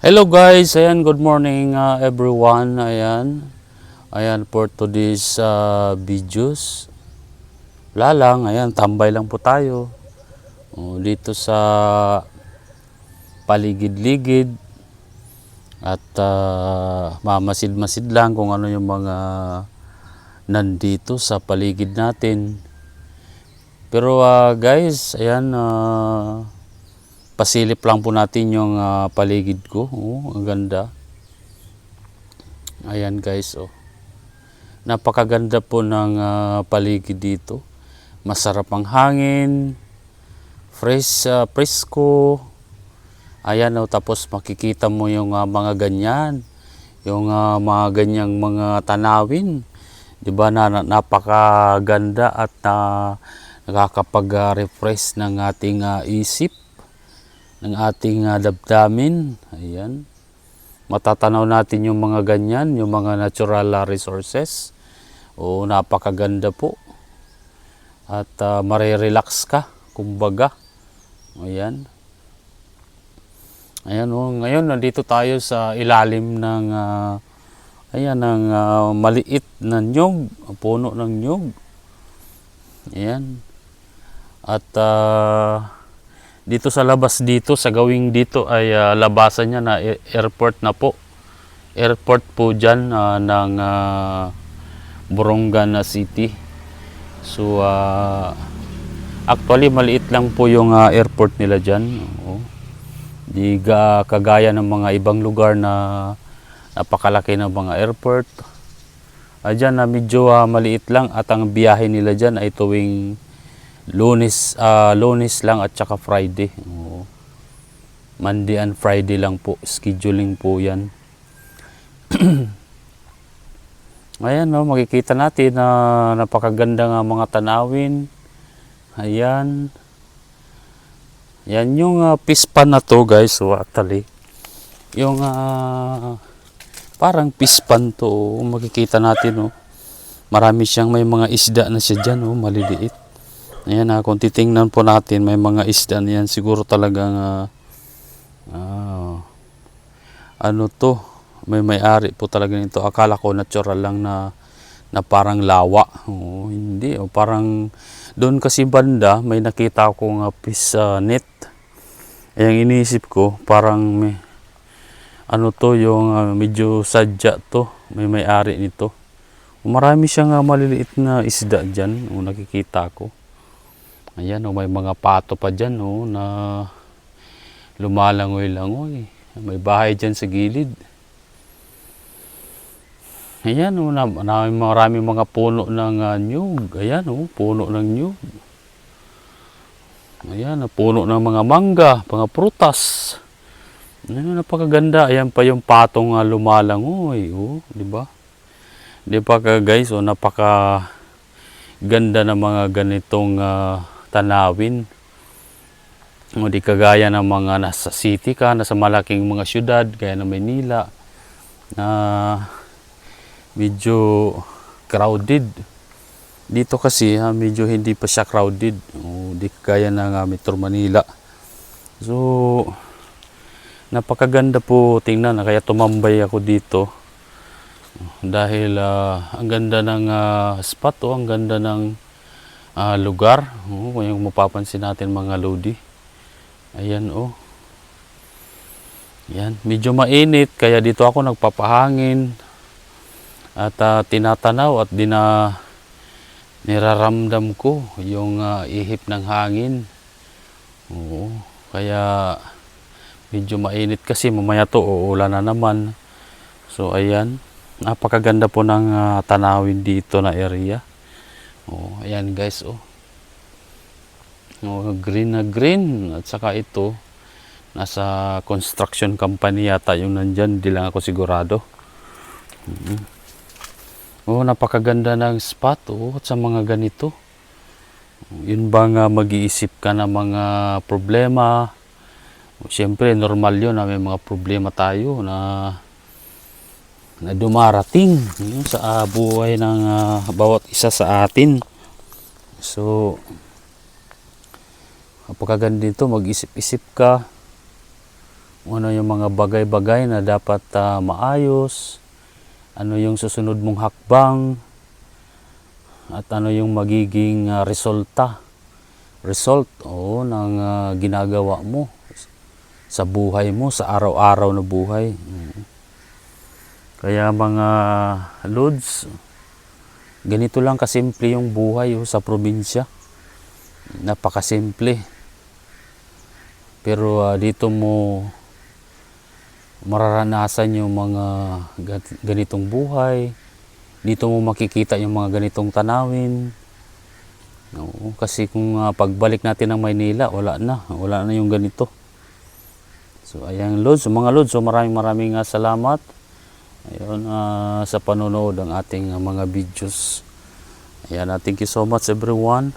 Hello guys, ayan, good morning everyone. Ayan for today's videos. Wala lang, ayan, tambay lang po tayo. Dito sa paligid-ligid at mamasid-masid lang kung ano yung mga nandito sa paligid natin. Pero guys, ayan, pasilip lang po natin yung paligid ko. Ang ganda. Ayan guys, napakaganda po ng paligid dito. Masarap ang hangin, presko. Ayan, tapos makikita mo yung mga ganyan, yung mga ganyang mga tanawin. 'Di ba napakaganda at nakakapag-refresh ng ating isip, ng ating damdamin. Ayan. Matatanaw natin yung mga ganyan, yung mga natural resources. Napakaganda po. At marirelax ka, kumbaga. Ayan. Ayan, ngayon nandito tayo sa ilalim ng maliit na nyug, puno ng nyug. Ayan. At dito sa labas dito, sa gawing dito ay labasan niya na airport na po. Airport po dyan ng Borongan City. So, actually maliit lang po yung airport nila dyan. Di kagaya ng mga ibang lugar na napakalaki ng mga airport. Dyan medyo maliit lang at ang biyahe nila dyan ay tuwing Lunes lang at saka Friday. Monday and Friday lang po. Scheduling po yan. Ayan, makikita natin na napakaganda nga mga tanawin. Ayan. Yan yung pispan na to guys. Actually, yung parang pispan to. Makikita natin. Marami siyang, may mga isda na siya dyan. Maliliit. Ayan, kung titingnan po natin, may mga isda na yan. Siguro talagang ano to, may may-ari po talaga nito. Akala ko natural lang na parang lawa. Hindi. Parang doon kasi banda, may nakita akong fish net. Ayan, iniisip ko, parang may, ano to, yung medyo sadya to. May may-ari nito. Marami siyang maliliit na isda dyan. Nakikita ko. Ayan, may mga pato pa dyan na lumalangoy-langoy. May bahay dyan sa gilid. Ayan, marami mga puno ng nyug. Ayan, puno ng nyug. Ayan, puno ng mga mangga, mga prutas. Ayan, napakaganda. Ayan pa yung patong lumalangoy. Di ba? Di ba guys, napaka ganda ng mga ganitong tanawin. Di kagaya ng mga nasa city ka, nasa malaking mga syudad, gaya ng Maynila, na medyo crowded. Dito kasi medyo hindi pa siya crowded. Di kagaya ng Metro Manila. So, napakaganda po tingnan. Kaya tumambay ako dito. Dahil ang ganda ng spot, ang ganda ng lugar. Kung yung mapapansin natin mga lodi. Ayan Ayan, medyo mainit kaya dito ako nagpapahangin at tinatanaw at niraramdam ko yung ihip ng hangin. Kaya medyo mainit kasi mamaya to uulan na naman. So ayan, napakaganda po ng tanawin dito na area. Ayan guys, green na green. At saka ito, nasa construction company yata yung nandyan. Di lang ako sigurado. Napakaganda ng spot. At sa mga ganito. Yun bang mag-iisip ka ng mga problema? Siyempre, normal yun na may mga problema tayo na dumarating sa buhay ng bawat isa sa atin. So, napakaganda dito, mag-isip-isip ka ano yung mga bagay-bagay na dapat maayos, ano yung susunod mong hakbang, at ano yung magiging result ng ginagawa mo sa buhay mo, sa araw-araw na buhay. Kaya mga Lods, ganito lang kasimple yung buhay sa probinsya. Napakasimple. Pero dito mo mararanasan yung mga ganitong buhay. Dito mo makikita yung mga ganitong tanawin. Kasi kung pagbalik natin ng Maynila, wala na yung ganito. So ayan Lods, mga Lods, so maraming salamat ayun, sa panonood ng ating mga videos. Ayan, thank you so much everyone.